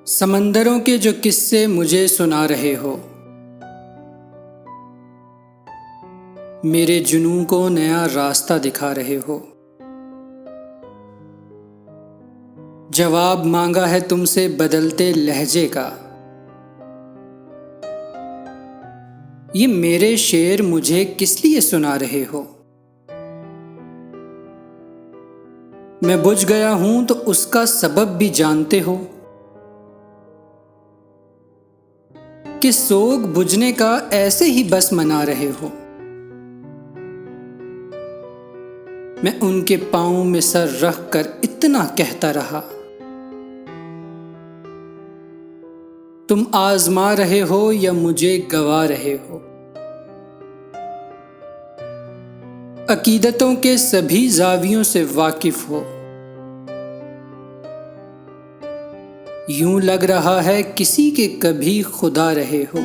समंदरों के जो किस्से मुझे सुना रहे हो, मेरे जुनून को नया रास्ता दिखा रहे हो। जवाब मांगा है तुमसे बदलते लहजे का, ये मेरे शेर मुझे किस लिए सुना रहे हो। मैं बुझ गया हूं तो उसका सबब भी जानते हो, कि सोग बुझने का ऐसे ही बस मना रहे हो। मैं उनके पांव में सर रख कर इतना कहता रहा, तुम आजमा रहे हो या मुझे गवा रहे हो। अकीदतों के सभी जावियों से वाकिफ हो, यूं लग रहा है किसी के कभी खुदा रहे हो।